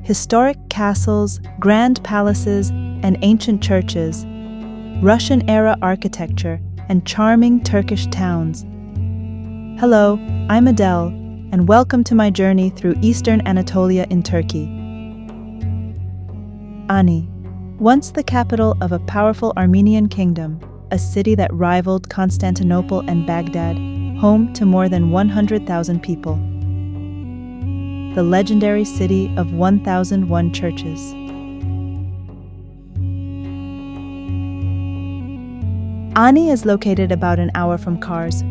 historic castles, grand palaces, and ancient churches, Russian-era architecture, and charming Turkish towns. Hello, I'm Adele, and welcome to my journey through eastern Anatolia in Turkey. Ani, once the capital of a powerful Armenian kingdom, a city that rivaled Constantinople and Baghdad, home to more than 100,000 people. The legendary city of 1,001 churches. Ani is located about an hour from Kars,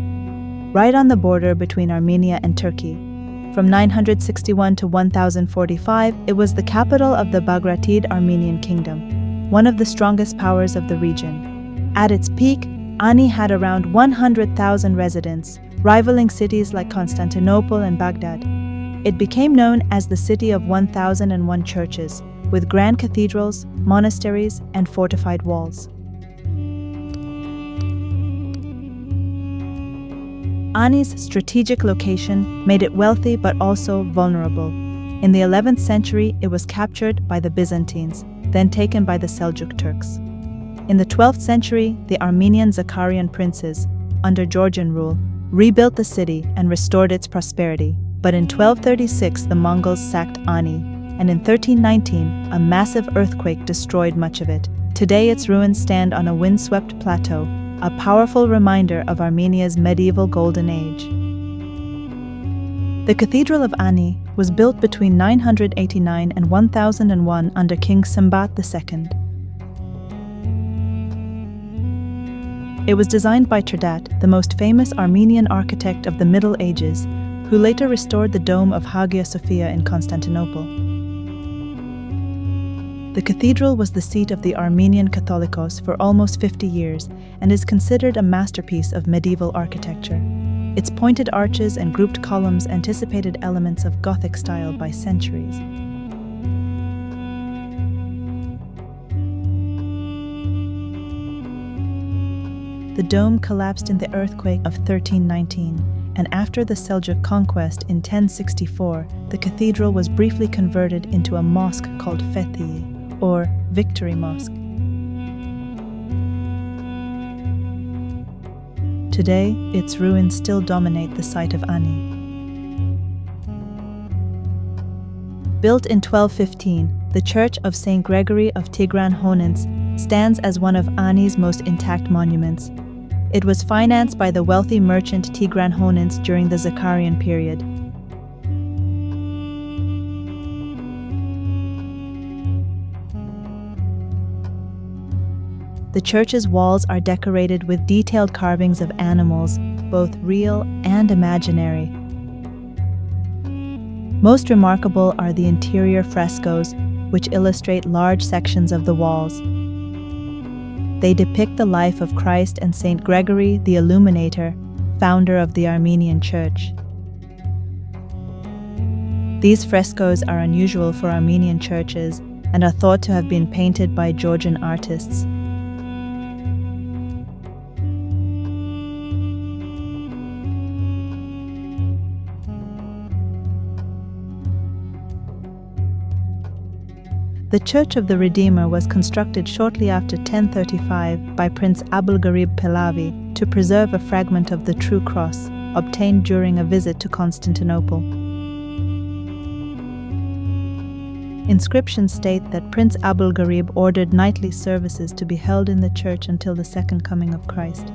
right on the border between Armenia and Turkey. From 961 to 1045, it was the capital of the Bagratid Armenian Kingdom, one of the strongest powers of the region. At its peak, Ani had around 100,000 residents, rivaling cities like Constantinople and Baghdad. It became known as the City of 1001 Churches, with grand cathedrals, monasteries, and fortified walls. Ani's strategic location made it wealthy but also vulnerable. In the 11th century, it was captured by the Byzantines, then taken by the Seljuk Turks. In the 12th century, the Armenian Zakharian princes, under Georgian rule, rebuilt the city and restored its prosperity. But in 1236, the Mongols sacked Ani, and in 1319, a massive earthquake destroyed much of it. Today, its ruins stand on a windswept plateau, a powerful reminder of Armenia's medieval golden age. The Cathedral of Ani was built between 989 and 1001 under King Sambat II. It was designed by Turdat, the most famous Armenian architect of the Middle Ages, who later restored the dome of Hagia Sophia in Constantinople. The cathedral was the seat of the Armenian Catholicos for almost 50 years and is considered a masterpiece of medieval architecture. Its pointed arches and grouped columns anticipated elements of Gothic style by centuries. The dome collapsed in the earthquake of 1319, and after the Seljuk conquest in 1064, the cathedral was briefly converted into a mosque called Fethi, or Victory Mosque. Today, its ruins still dominate the site of Ani. Built in 1215, the Church of Saint Gregory of Tigran, Honents stands as one of Ani's most intact monuments. It was financed by the wealthy merchant Tigran Honents during the Zakharian period. The church's walls are decorated with detailed carvings of animals, both real and imaginary. Most remarkable are the interior frescoes, which illustrate large sections of the walls. They depict the life of Christ and Saint Gregory the Illuminator, founder of the Armenian Church. These frescoes are unusual for Armenian churches and are thought to have been painted by Georgian artists. The Church of the Redeemer was constructed shortly after 1035 by Prince Abulgarib Pahlavi to preserve a fragment of the True Cross, obtained during a visit to Constantinople. Inscriptions state that Prince Abulgarib ordered nightly services to be held in the church until the second coming of Christ.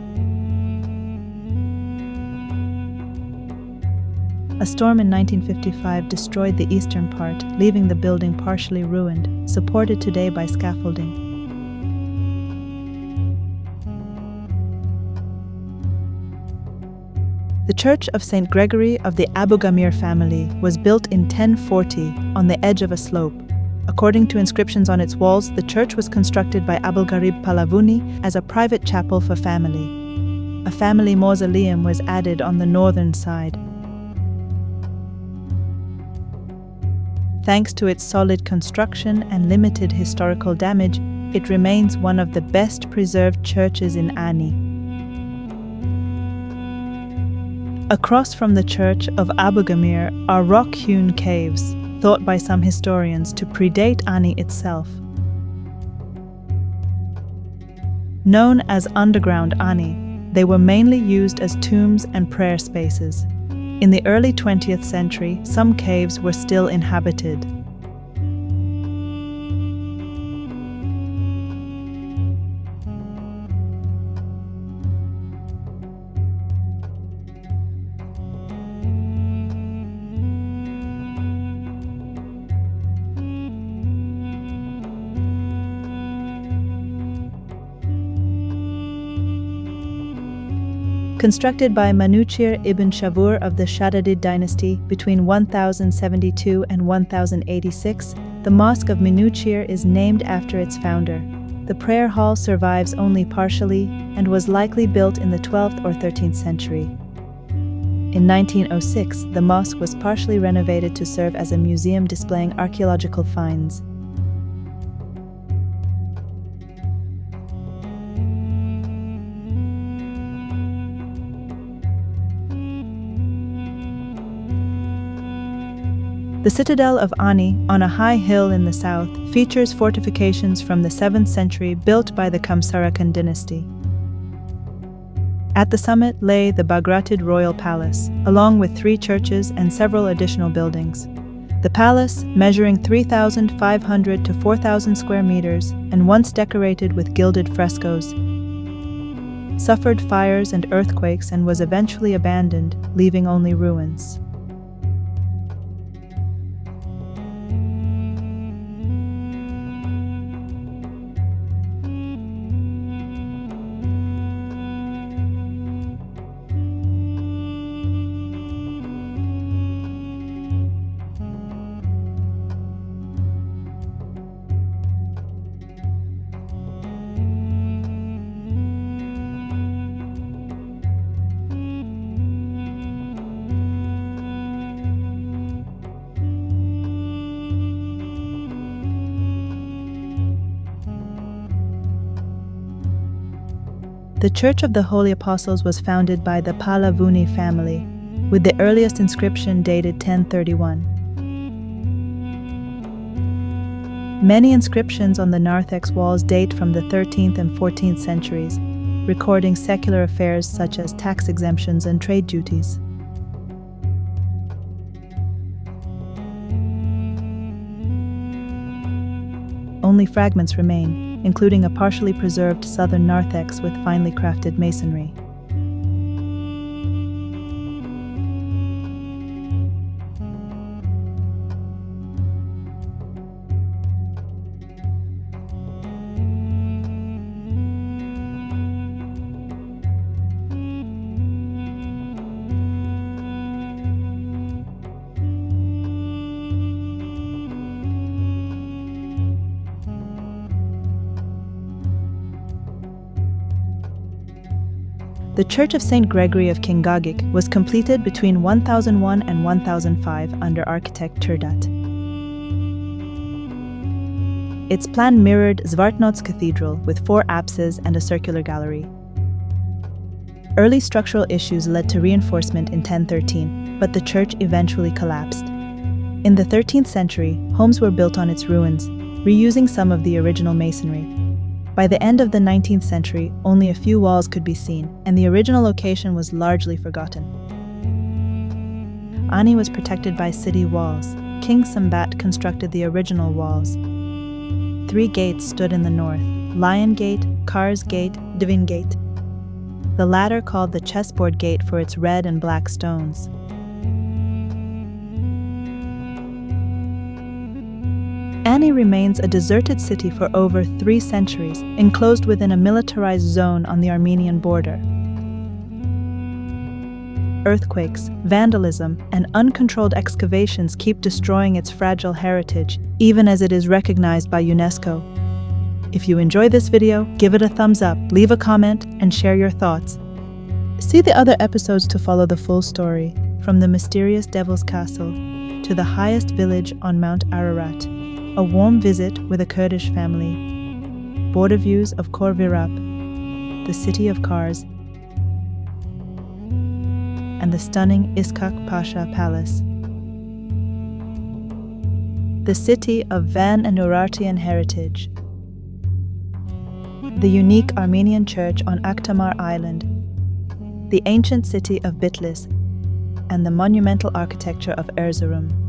A storm in 1955 destroyed the eastern part, leaving the building partially ruined, supported today by scaffolding. The Church of Saint Gregory of the Abuhamir family was built in 1040 on the edge of a slope. According to inscriptions on its walls, the church was constructed by Abulgarib Pahlavi as a private chapel for family. A family mausoleum was added on the northern side. Thanks to its solid construction and limited historical damage, it remains one of the best preserved churches in Ani. Across from the church of Abuhamir are rock-hewn caves, thought by some historians to predate Ani itself. Known as underground Ani, they were mainly used as tombs and prayer spaces. In the early 20th century, some caves were still inhabited. Constructed by Minuchihr ibn Shavur of the Shaddadid dynasty between 1072 and 1086, the Mosque of Minuchihr is named after its founder. The prayer hall survives only partially and was likely built in the 12th or 13th century. In 1906, the mosque was partially renovated to serve as a museum displaying archaeological finds. The citadel of Ani, on a high hill in the south, features fortifications from the 7th century built by the Kamsarakan dynasty. At the summit lay the Bagratid royal palace, along with 3 churches and several additional buildings. The palace, measuring 3,500 to 4,000 square meters and once decorated with gilded frescoes, suffered fires and earthquakes and was eventually abandoned, leaving only ruins. The Church of the Holy Apostles was founded by the Pahlavi family, with the earliest inscription dated 1031. Many inscriptions on the narthex walls date from the 13th and 14th centuries, recording secular affairs such as tax exemptions and trade duties. Only fragments remain, including a partially preserved southern narthex with finely crafted masonry. The Church of Saint Gregory of King Gagik was completed between 1001 and 1005 under architect Turdat. Its plan mirrored Zvartnots Cathedral with 4 apses and a circular gallery. Early structural issues led to reinforcement in 1013, but the church eventually collapsed. In the 13th century, homes were built on its ruins, reusing some of the original masonry. By the end of the 19th century, only a few walls could be seen, and the original location was largely forgotten. Ani was protected by city walls. King Sambat constructed the original walls. 3 gates stood in the north: Lion Gate, Kars Gate, Divin Gate. The latter called the Chessboard Gate for its red and black stones. Ani remains a deserted city for over 3 centuries, enclosed within a militarized zone on the Armenian border. Earthquakes, vandalism, and uncontrolled excavations keep destroying its fragile heritage, even as it is recognized by UNESCO. If you enjoyed this video, give it a thumbs up, leave a comment, and share your thoughts. See the other episodes to follow the full story, from the mysterious Devil's Castle to the highest village on Mount Ararat, a warm visit with a Kurdish family, border views of Khor Virap, the city of Kars, and the stunning Iskak Pasha Palace. the city of Van and Urartian heritage, the unique Armenian church on Aktamar Island, the ancient city of Bitlis, and the monumental architecture of Erzurum.